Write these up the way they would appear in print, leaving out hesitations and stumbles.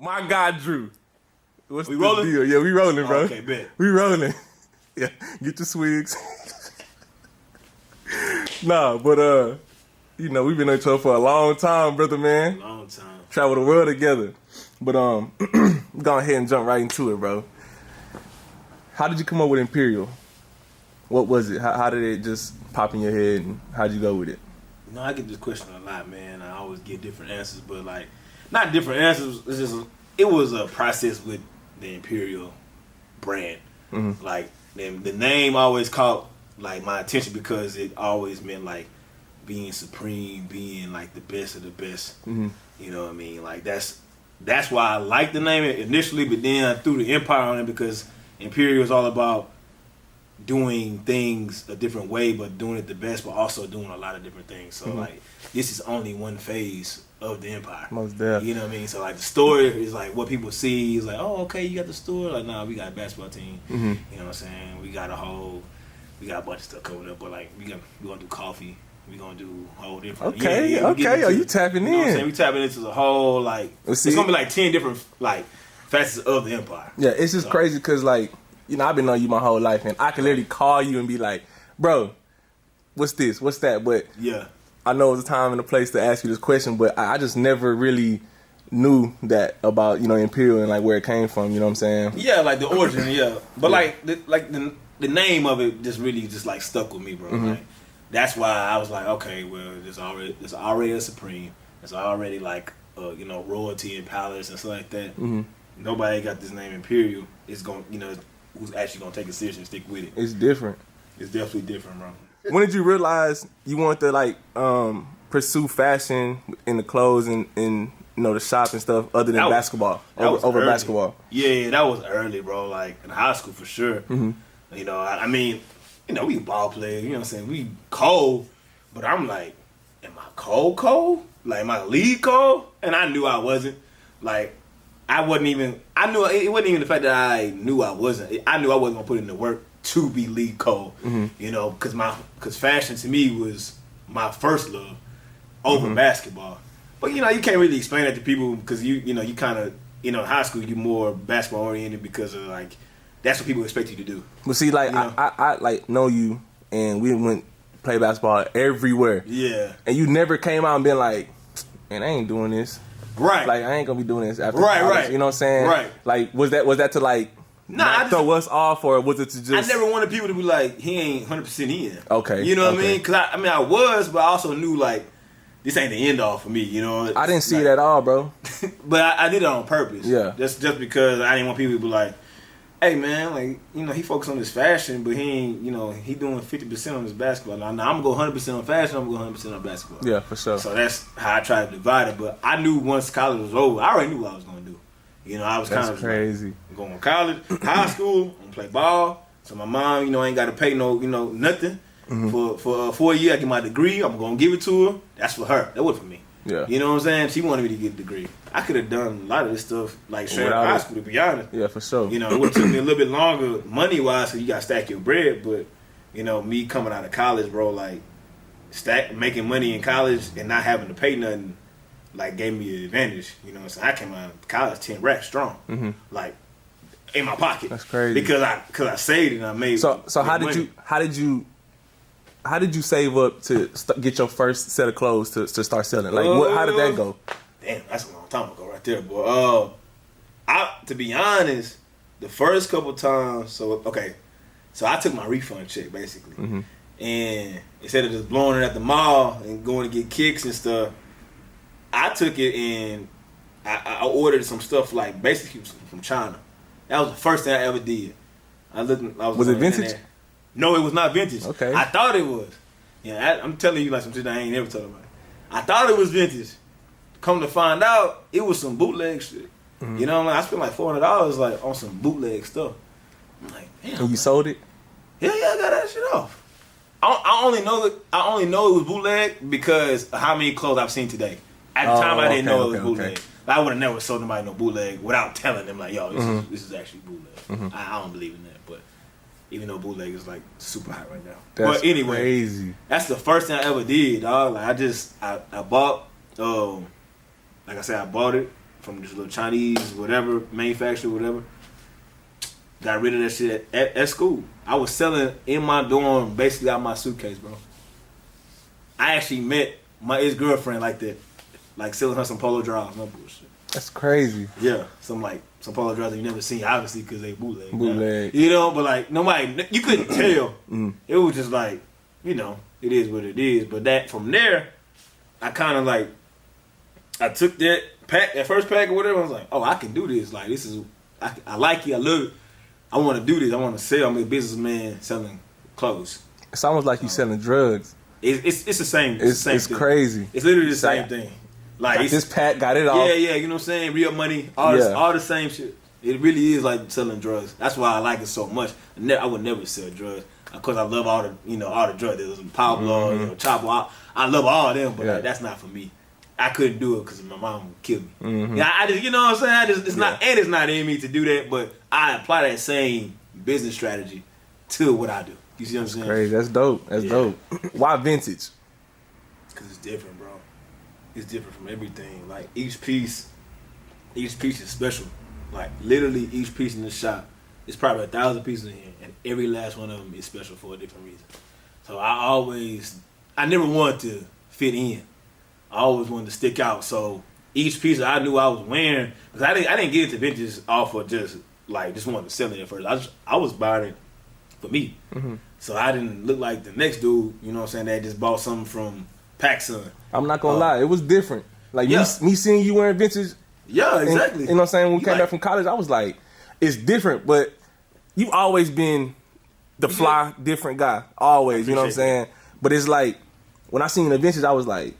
My guy Drew. What's We the rolling? deal? Yeah, we rolling, bro. Okay, bet. We rolling. Yeah, get the swigs. Nah, but you know, we've been on each other for a long time, brother, man. Long time. Travel the world together. But go ahead and jump right into it, bro. How did you come up with Imperial? What was it? How did it just pop in your head, and how'd you go with it? You know, I get this question a lot, man. I always get different answers, but like, not different answers. It's just it was a process with the Imperial brand. Mm-hmm. Like the name always caught like my attention because it always meant like being supreme, being like the best of the best. Mm-hmm. You know what I mean? Like that's why I liked the name initially, but then I threw the empire on it because Imperial is all about doing things a different way, but doing it the best, but also doing a lot of different things. So like this is only one phase of the empire. Most definitely. You know what I mean? So like the story is like what people see is like, oh, okay, you got the store. Like, nah, we got a basketball team. Mm-hmm. You know what I'm saying? We got a bunch of stuff coming up, but like we gonna do coffee. We gonna do a whole different. Okay, okay. Are you tapping You know what I'm in? saying? We tapping into the whole like. Well, see- it's gonna be like 10 different like facets of the empire. Yeah, it's just crazy because, like, you know, I've been knowing you my whole life, and I can literally call you and be like, bro, what's this? What's that? But Yeah. I know it's a time and a place to ask you this question, but I just never really knew that about, you know, Imperial and, like, where it came from, you know what I'm saying? Yeah, like the origin, yeah. But like the name of it just really just like stuck with me, bro. Mm-hmm. Like that's why I was like, okay, well, it's already a supreme. It's already like you know, royalty and palace and stuff like that. Mm-hmm. Nobody got this name Imperial. It's going, you know, who's actually gonna take it seriously and stick with it. It's different. It's definitely different, bro. When did you realize you wanted to, like, pursue fashion in the clothes and you know, the shop and stuff other than basketball, over early. basketball? Yeah, that was early, bro. Like in high school for sure. Mm-hmm. You know, I mean, you know, we ball players. You know what I'm saying? We cold, but I'm like, am I cold? Like, am I lead cold? And I knew I wasn't. Like, I wasn't even. I knew it wasn't even the fact that I knew I wasn't. I knew I wasn't gonna put in the work to be lead cold. Mm-hmm. You know, because fashion to me was my first love over basketball. But you know, you can't really explain that to people because you know, you kind of, you know, in high school you're more basketball oriented because of like that's what people expect you to do. But see, like, you know? I like know you, and we went play basketball everywhere. Yeah. And you never came out and been like, man, I ain't doing this. Right. Like, I ain't gonna be doing this after Right, college. right. You know what I'm saying? Right. Like, was that to, like, Nah, throw us off, or was it to just... I never wanted people to be like, he ain't 100% in. Okay. You know what I okay. mean? Because I mean, I was, but I also knew like this ain't the end all for me. You know. I didn't see like, it at all, bro. But I did it on purpose. Yeah. Just because I didn't want people to be like, hey man, like, you know, he focused on his fashion, but he ain't, you know, he doing 50% on his basketball. Now I'm gonna go 100% on fashion. I'm gonna go 100% on basketball. Yeah, for sure. So that's how I tried to divide it. But I knew once college was over, I already knew what I was gonna do. You know, I was kind of crazy. Like, I'm going to college, high school, I'm gonna play ball. So my mom, you know, ain't got to pay no, you know, nothing. For 4 years, I get my degree. I'm gonna give it to her. That's for her. That wasn't for me. Yeah. You know what I'm saying? She wanted me to get a degree. I could have done a lot of this stuff like straight out of high school, to be honest. Yeah, for sure. You know, it would have took me a little bit longer money wise, so you got to stack your bread. But you know, me coming out of college, bro, like making money in college and not having to pay nothing, like gave me an advantage. You know what I'm saying? I came out of college 10 racks strong, like in my pocket. That's crazy. Because I saved it and I made. So how did you save up to get your first set of clothes to start selling? Like, how did that go? Damn, that's a long time ago right there, boy. To be honest, the first couple times, so I took my refund check basically, and instead of just blowing it at the mall and going to get kicks and stuff, I took it and I ordered some stuff like basically from China. That was the first thing I ever did. Was it vintage? No, it was not vintage. Okay. I thought it was. Yeah, I'm telling you like some shit I ain't never told about. I thought it was vintage. Come to find out, it was some bootleg shit. You know what I mean? I spent like $400 like on some bootleg stuff. I'm like, damn. And you sold it? Yeah, I got that shit off. I only know it was bootleg because of how many clothes I've seen today. At the time, I didn't know it was bootleg. Okay. I would have never sold nobody no bootleg without telling them like, yo, this is actually bootleg. I don't believe in that, but even though bootleg is like super hot right now. That's but anyway, crazy. That's the first thing I ever did, dog. Like I bought, like I said, I bought it. from this little Chinese whatever manufacturer, whatever. Got rid of that shit at school. I was selling in my dorm, basically out my suitcase, bro. I actually met my ex-girlfriend like that, like selling her some polo drawers, no bullshit. That's crazy. Yeah, some polo drawers that you never seen, obviously, because they bootleg. Bootleg. You know, but like nobody, you couldn't tell. It was just like, you know, it is what it is. But that from there, I kind of like, I took that first pack or whatever. I was like, oh, I can do this. Like this is, I like it. I love it. I want to do this. I want to sell. I'm a businessman selling clothes. It's almost like you selling drugs. It's the same. It's the same thing. Crazy. It's literally the same thing. Like this pack got it all. Yeah, you know what I'm saying? Real money, all the same shit. It really is like selling drugs. That's why I like it so much. I would never sell drugs. Of course, I love all the drugs. There's Power Blow, Chopper. I love all of them, but like, that's not for me. I couldn't do it because my mom would kill me. Yeah, I just, you know what I'm saying? It's not in me to do that, but I apply that same business strategy to what I do. You see what I'm saying? Crazy. That's dope. That's dope. Why vintage? Because it's different, bro. It's different from everything. Like each piece is special. Like literally each piece in the shop, it's probably 1,000 pieces in here, and every last one of them is special for a different reason. So I never wanted to fit in. I always wanted to stick out. So each piece I knew I was wearing, because I didn't get into vintage off of just wanted to sell it at first. I was buying it for me. So I didn't look like the next dude, you know what I'm saying, that just bought something from PacSun. I'm not gonna lie, it was different. Like me seeing you wearing vintage. Yeah, exactly. And, you know what I'm saying? When we came back from college, I was like, it's different, but you've always been the fly, different guy. Always, you know what I'm saying? But it's like, when I seen the vintage, I was like,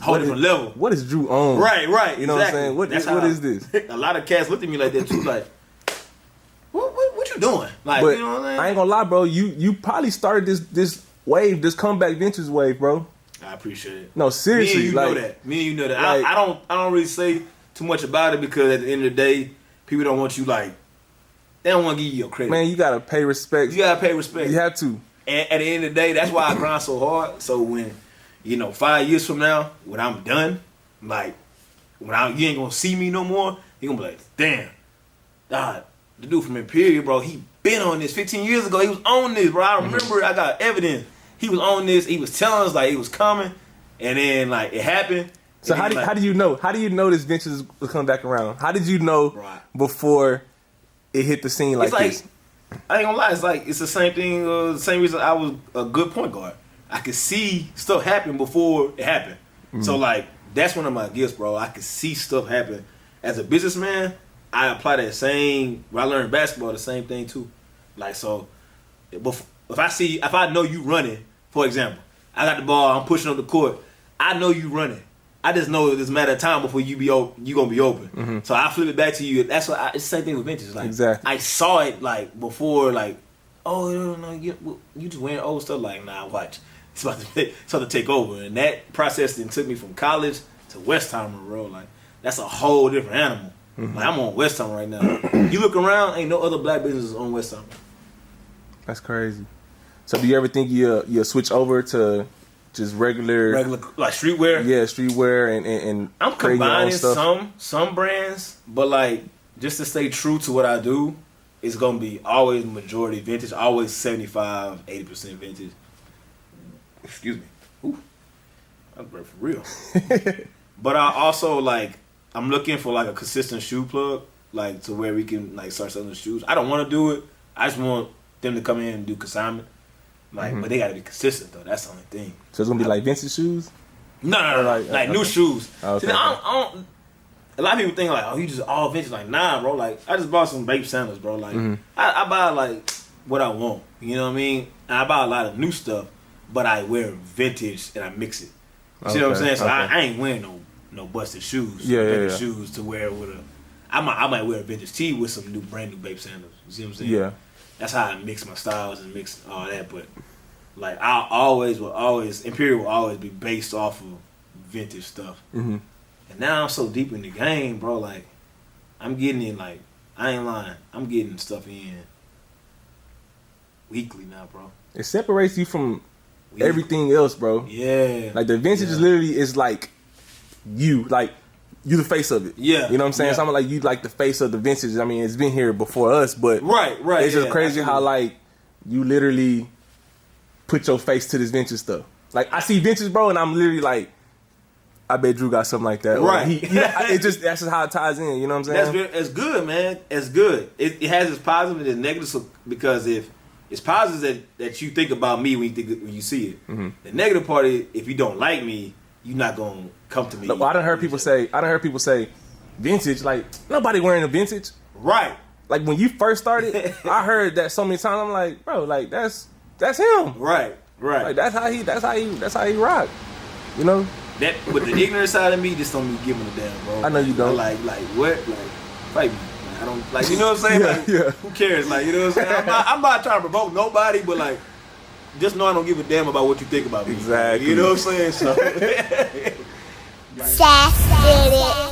whole different level. What is Drew on? Right. You know what I'm saying? What is this? A lot of cats looked at me like that too, like, what you doing? Like, but you know what I'm saying? I ain't gonna lie, bro. You probably started this wave, this comeback vintage wave, bro. I appreciate it. No, seriously. Me and you know that. Like, I don't really say too much about it because at the end of the day, people don't want you like, they don't want to give you your credit. Man, you gotta pay respect. You gotta pay respect. You have to. And at the end of the day, that's why I grind so hard. So when, 5 years from now, when I'm done, like, you ain't gonna see me no more, you gonna be like, damn, God, the dude from Imperial, bro, he been on this 15 years ago. He was on this, bro. I remember I got evidence. He was on this. He was telling us like it was coming, and then like it happened. So how did you know? How do you know this vintage was coming back around? How did you know before it hit the scene like this? I ain't gonna lie. It's the same thing. The same reason I was a good point guard. I could see stuff happen before it happened. So like that's one of my gifts, bro. I could see stuff happen. As a businessman, I apply that same. When I learned basketball, the same thing too. Like so, if I know you running, for example, I got the ball, I'm pushing up the court. I know you running. I just know it's a matter of time before you gonna be open. So I flip it back to you. That's what it's the same thing with vintage. Like exactly. I saw it like before, like, oh no, you just wearing old stuff. Like, nah, watch, it's about to take over. And that process then took me from college to Westheimer, bro. Like that's a whole different animal. Like I'm on Westheimer right now. You look around, ain't no other black businesses on Westheimer. That's crazy. So do you ever think you'll switch over to just regular like streetwear? Yeah, streetwear and I'm combining some brands, but like just to stay true to what I do, it's gonna be always majority vintage, always 75-80% vintage. Excuse me. Ooh, that's for real. But I also I'm looking for like a consistent shoe plug, like to where we can like start selling shoes. I don't want to do it. I just want them to come in and do consignment. Like, but they gotta be consistent though. That's the only thing. So it's gonna be like vintage shoes? No. Like new shoes. Okay. See, I don't. A lot of people think like, oh, you just all vintage. Like, nah, bro. Like, I just bought some Bape sandals, bro. Like, I buy like what I want. You know what I mean? And I buy a lot of new stuff, but I wear vintage and I mix it. You see what I'm saying? So I ain't wearing no busted shoes. Yeah. Shoes to wear with a. I might wear a vintage tee with some brand new Bape sandals. You see what I'm saying? Yeah. That's how I mix my styles and mix all that. But like Imperial will always be based off of vintage stuff. And now I'm so deep in the game, bro. Like I'm getting in. Like I ain't lying. I'm getting stuff in weekly now, bro. It separates you from everything else, bro. Yeah. Like the vintage is literally is like you. Like you the face of it. Yeah. You know what I'm saying? Yeah. So I'm like, you like the face of the vintage. I mean, it's been here before us, but Right. it's just yeah, crazy how absolutely. like you literally put your face to this vintage stuff. Like I see vintage, bro, and I'm literally like, I bet Drew got something like that. Or Right. it just that's just how it ties in. You know what I'm saying? That's good, man. It's good. It has its positive and its negatives, because if it's positive that you think about me when you see it. Mm-hmm. The negative part is if you don't like me, you're not gonna come to me. Look, I done heard people say vintage. Like nobody wearing a vintage. Right. Like when you first started, I heard that so many times. I'm like, bro, like that's him. Right. Like that's how he rock. You know? That, but the ignorant side of me just don't be giving a damn, bro. I know you don't. Like what? Like fight me. Like, I don't like. You know what I'm saying? Like, Yeah. Who cares? Like, you know what I'm saying? I'm not trying to provoke nobody, but like, just know I don't give a damn about what you think about me. Exactly. You know what I'm saying? So. Sass did it.